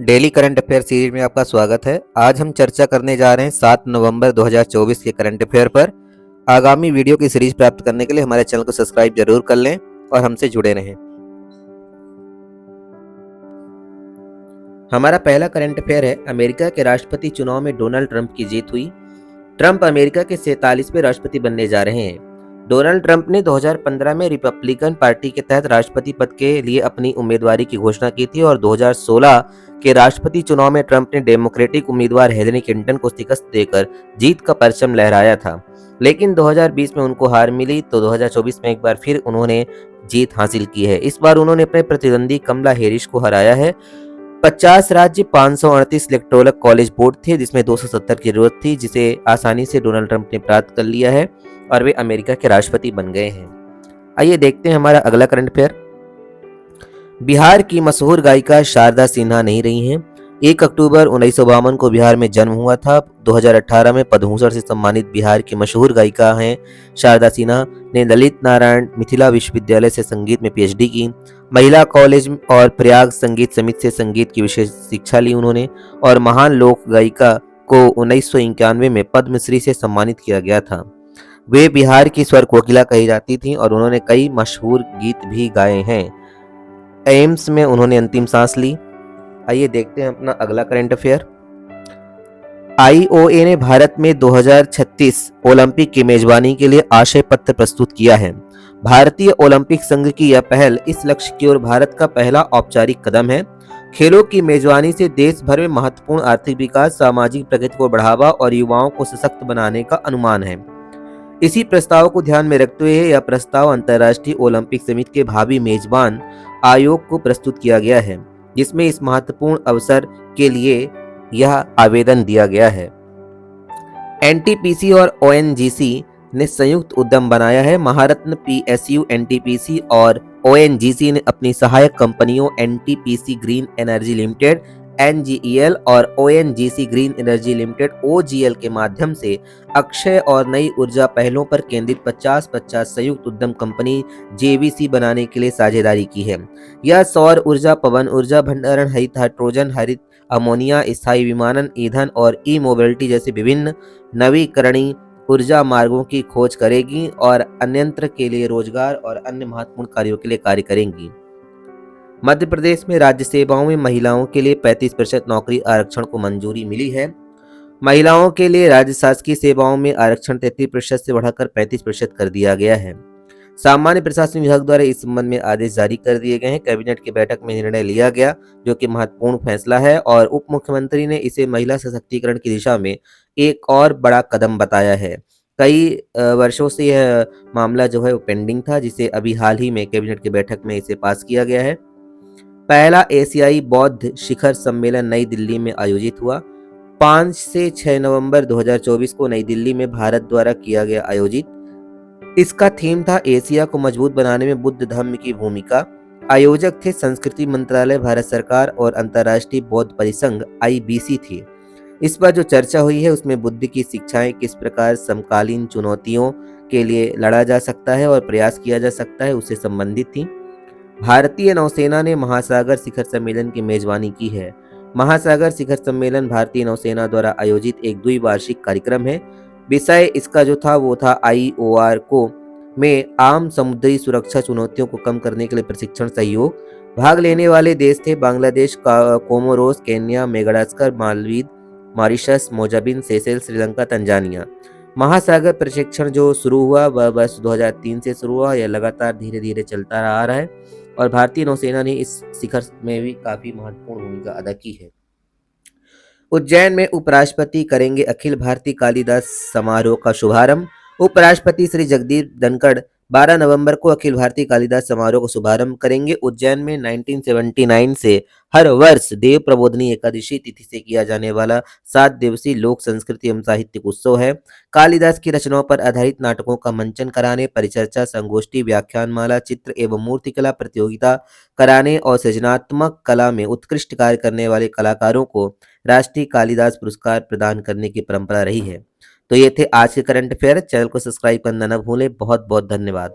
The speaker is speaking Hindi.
डेली करंट अफेयर सीरीज में आपका स्वागत है। आज हम चर्चा करने जा रहे हैं 7 नवंबर 2024 के करंट अफेयर पर। आगामी वीडियो की सीरीज प्राप्त करने के लिए हमारे चैनल को सब्सक्राइब जरूर कर लें और हमसे जुड़े रहें। हमारा पहला करंट अफेयर है, अमेरिका के राष्ट्रपति चुनाव में डोनाल्ड ट्रंप की जीत हुई। ट्रंप अमेरिका के 47वें राष्ट्रपति बनने जा रहे हैं। डोनाल्ड ट्रंप ने 2015 में रिपब्लिकन पार्टी के तहत राष्ट्रपति पद के लिए अपनी उम्मीदवारी की घोषणा की थी और 2016 के राष्ट्रपति चुनाव में ट्रंप ने डेमोक्रेटिक उम्मीदवार हिलेरी क्लिंटन को शिकस्त देकर जीत का परचम लहराया था। लेकिन 2020 में उनको हार मिली तो 2024 में एक बार फिर उन्होंने जीत हासिल की है। इस बार उन्होंने अपने प्रतिद्वंदी कमला हैरिस को हराया है। 50 राज्य 538 इलेक्टोरल कॉलेज वोट थे जिसमें 270 की जरूरत थी, जिसे आसानी से डोनाल्ड ट्रंप ने प्राप्त कर लिया है और वे अमेरिका के राष्ट्रपति बन गए हैं। आइए देखते हैं हमारा अगला करंट अफेयर। बिहार की मशहूर गायिका शारदा सिन्हा नहीं रही हैं। 1 अक्टूबर 1952 को बिहार में जन्म हुआ था। 2018 में पद्म भूषण से सम्मानित बिहार की मशहूर गायिका हैं शारदा सिन्हा ने ललित नारायण मिथिला विश्वविद्यालय से संगीत में पीएचडी की। महिला कॉलेज और प्रयाग संगीत समिति से संगीत की विशेष शिक्षा ली उन्होंने और महान लोक गायिका को 1991 में पद्मश्री से सम्मानित किया गया था। वे बिहार की स्वर कोकिला कही जाती थीं और उन्होंने कई मशहूर गीत भी गाए हैं। एम्स में उन्होंने अंतिम सांस ली। आइए देखते हैं अपना अगला करंट अफेयर। आईओए ने भारत में 2036 ओलंपिक की मेजबानी के लिए आशय पत्र प्रस्तुत किया है। भारतीय ओलंपिक संघ की यह पहल इस लक्ष्य की ओर भारत का पहला औपचारिक कदम है। खेलों की मेजबानी से देश भर में महत्वपूर्ण आर्थिक विकास, सामाजिक प्रगति को बढ़ावा और युवाओं को सशक्त बनाने का अनुमान है। इसी प्रस्ताव को ध्यान में रखते हुए यह प्रस्ताव अंतर्राष्ट्रीय ओलंपिक समिति के भावी मेजबान आयोग को प्रस्तुत किया गया है, जिसमें इस महत्वपूर्ण अवसर के लिए यह आवेदन दिया गया है। एनटीपीसी और ओएनजीसी ने संयुक्त उद्यम बनाया है। महारत्न पीएसयू, एनटीपीसी और ओएनजीसी ने अपनी सहायक कंपनियों NTPC green energy limited NGEL और ONGC green energy limited OGL के माध्यम से अक्षय और नई ऊर्जा पहलों पर केंद्रित 50-50 संयुक्त उद्यम कंपनी जेवीसी बनाने के लिए साझेदारी की है। यह सौर ऊर्जा, पवन ऊर्जा भंडारण, हरित हाइड्रोजन, हरित अमोनिया, स्थायी विमानन, ईंधन और ई मोबिलिटी जैसे विभिन्न नवीकरणीय ऊर्जा मार्गों की खोज करेगी और अन्यंत्र के लिए रोजगार और अन्य महत्वपूर्ण कार्यों के लिए कार्य करेंगी। मध्य प्रदेश में राज्य सेवाओं में महिलाओं के लिए 35% नौकरी आरक्षण को मंजूरी मिली है। महिलाओं के लिए राज्य शासकीय सेवाओं में आरक्षण 33% से बढ़ाकर 35% कर दिया गया है। सामान्य प्रशासन विभाग द्वारा इस संबंध में आदेश जारी कर दिए गए हैं। कैबिनेट की बैठक में निर्णय लिया गया, जो कि महत्वपूर्ण फैसला है और उप मुख्यमंत्री ने इसे महिला सशक्तिकरण की दिशा में एक और बड़ा कदम बताया है। कई वर्षों से यह मामला जो है वो पेंडिंग था, जिसे अभी हाल ही में कैबिनेट की बैठक में इसे पास किया गया है। पहला एशियाई बौद्ध शिखर सम्मेलन नई दिल्ली में आयोजित हुआ। 5 से 6 नवंबर 2024 को नई दिल्ली में भारत द्वारा किया गया आयोजित। इसका थीम था एशिया को मजबूत बनाने में बुद्ध धर्म की भूमिका। आयोजक थे संस्कृति मंत्रालय, भारत सरकार और अंतर्राष्ट्रीय बौद्ध परिसंघ आईबीसी थी। इस पर जो चर्चा हुई है उसमें बुद्ध की शिक्षाएं किस प्रकार समकालीन चुनौतियों के लिए लड़ा जा सकता है और प्रयास किया जा सकता है उससे संबंधित थी। भारतीय नौसेना ने महासागर शिखर सम्मेलन की मेजबानी की है। महासागर शिखर सम्मेलन भारतीय नौसेना द्वारा आयोजित एक द्विवार्षिक कार्यक्रम है। विषय इसका जो था वो था आईओआर को में आम समुद्री सुरक्षा चुनौतियों को कम करने के लिए प्रशिक्षण सहयोग। भाग लेने वाले देश थे Bangladesh, Comoros, Kenya, Madagascar, Maldives, Mauritius, Mozambique, Seychelles, Sri Lanka, Tanzania. महासागर प्रशिक्षण जो शुरू हुआ वह वर्ष 2003 से शुरू हुआ। यह लगातार धीरे धीरे चलता आ रहा है और भारतीय नौसेना ने इस शिखर में भी काफी महत्वपूर्ण भूमिका अदा की है। उज्जैन में उपराष्ट्रपति करेंगे अखिल भारतीय कालिदास समारोह का शुभारंभ। उपराष्ट्रपति श्री जगदीप धनखड़ 12 नवंबर को अखिल भारतीय कालिदास समारोह का शुभारंभ करेंगे। उज्जैन में 1979 से हर वर्ष देव प्रबोधनी एकादशी तिथि से किया जाने वाला 7 दिवसीय लोक संस्कृति एवं साहित्यिक उत्सव है। कालिदास की रचनाओं पर आधारित नाटकों का मंचन कराने, परिचर्चा, संगोष्ठी, व्याख्यानमाला, चित्र एवं मूर्तिकला प्रतियोगिता कराने और सृजनात्मक कला में उत्कृष्ट कार्य करने वाले कलाकारों को राष्ट्रीय कालिदास पुरस्कार प्रदान करने की परंपरा रही है। तो ये थे आज के करंट अफेयर। चैनल को सब्सक्राइब करना न भूलें। बहुत बहुत धन्यवाद।